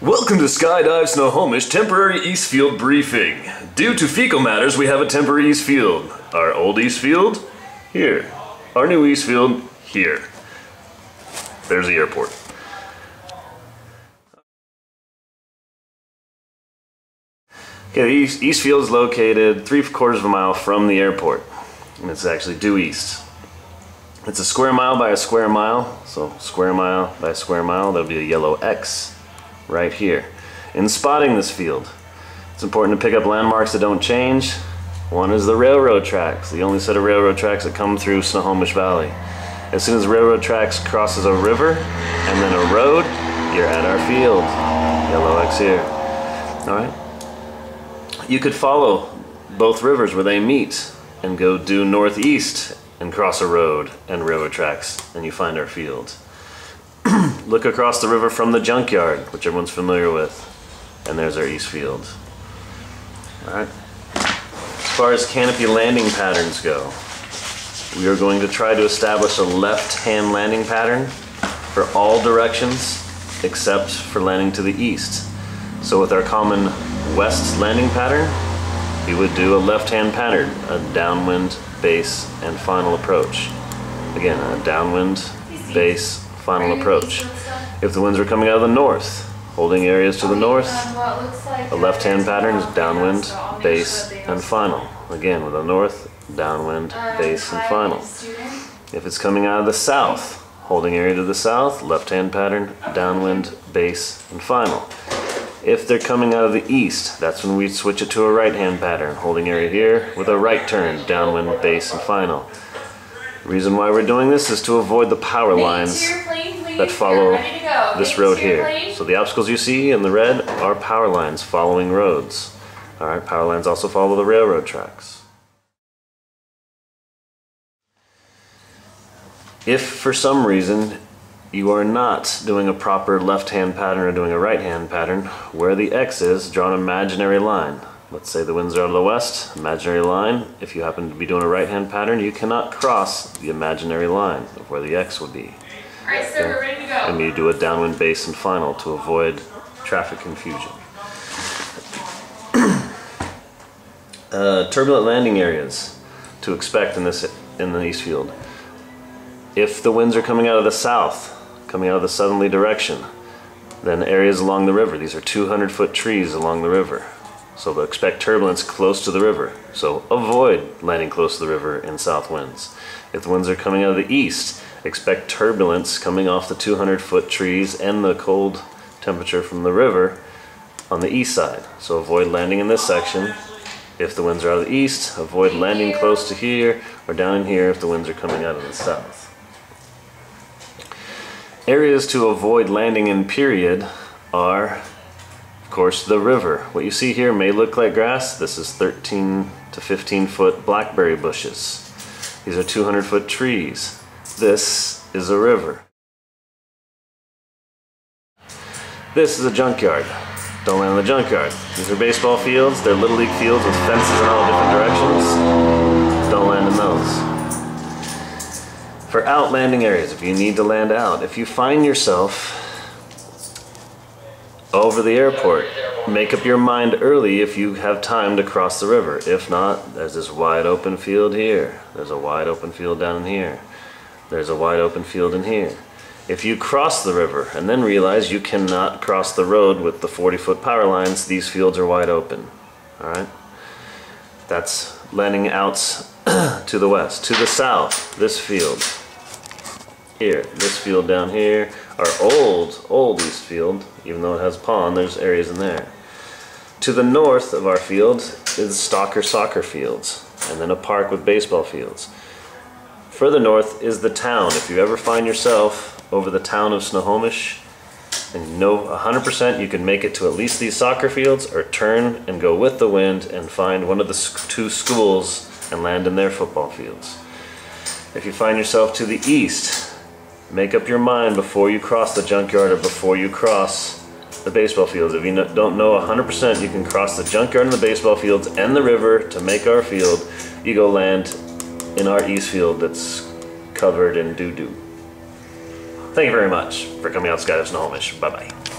Welcome to Skydive Snohomish temporary Eastfield briefing. Due to fecal matters, we have a temporary Eastfield. Our old Eastfield, here. Our new Eastfield, here. There's the airport. Okay, Eastfield is located 3/4 of a mile from the airport, and it's actually due east. It's a square mile by a square mile, so square mile by a square mile, there'll be a yellow X right here. In spotting this field, it's important to pick up landmarks that don't change. One is the railroad tracks, the only set of railroad tracks that come through Snohomish Valley. As soon as the railroad tracks crosses a river and then a road, you're at our field. Yellow X here. Alright? You could follow both rivers where they meet and go due northeast and cross a road and railroad tracks, and you find our field. Look across the river from the junkyard, which everyone's familiar with, and there's our Eastfield. Alright. As far as canopy landing patterns go, we are going to try to establish a left-hand landing pattern for all directions except for landing to the east. So with our common west landing pattern, we would do a left-hand pattern, a downwind, base, and final approach. Again, a downwind, base, final approach. If the winds are coming out of the north, holding areas to the north, a left-hand pattern is downwind, base, and final. Again, with the north, downwind, base, and final. If it's coming out of the south, holding area to the south, left-hand pattern, downwind, base, and final. If they're coming out of the east, that's when we switch it to a right-hand pattern, holding area here with a right turn, downwind, base, and final. The reason why we're doing this is to avoid the power lines that follow this road here. So the obstacles you see in the red are power lines following roads. Alright, power lines also follow the railroad tracks. If for some reason you are not doing a proper left-hand pattern or doing a right-hand pattern, where the X is, draw an imaginary line. Let's say the winds are out of the west, imaginary line. If you happen to be doing a right-hand pattern, you cannot cross the imaginary line of where the X would be. Alright, sir, we're ready to go. And you do a downwind, base, and final to avoid traffic confusion. Turbulent landing areas to expect in the Eastfield. If the winds are coming out of the south, coming out of the southerly direction, then areas along the river. These are 200-foot trees along the river. So they'll expect turbulence close to the river. So avoid landing close to the river in south winds. If the winds are coming out of the east, expect turbulence coming off the 200-foot trees and the cold temperature from the river on the east side. So avoid landing in this section. If the winds are out of the east, avoid landing close to here or down in here if the winds are coming out of the south. Areas to avoid landing in period are, of course, the river. What you see here may look like grass. This is 13 to 15-foot blackberry bushes. These are 200-foot trees. This is a river. This is a junkyard. Don't land in the junkyard. These are baseball fields. They're Little League fields with fences in all different directions. Don't land in those. For out landing areas, if you need to land out, if you find yourself over the airport, make up your mind early if you have time to cross the river. If not, there's this wide open field here. There's a wide open field down in here. There's a wide open field in here. If you cross the river and then realize you cannot cross the road with the 40-foot power lines, these fields are wide open. Alright? That's landing outs to the west. To the south, this field. Here, this field down here, our old Eastfield, even though it has pond, there's areas in there. To the north of our field is soccer fields, and then a park with baseball fields. Further north is the town. If you ever find yourself over the town of Snohomish, and you know 100% you can make it to at least these soccer fields, or turn and go with the wind and find one of the two schools and land in their football fields. If you find yourself to the east, make up your mind before you cross the junkyard or before you cross the baseball fields. If you don't know 100% you can cross the junkyard and the baseball fields and the river to make our field, you go land in our Eastfield that's covered in doo-doo. Thank you very much for coming out to Skydive Snohomish. Bye-bye.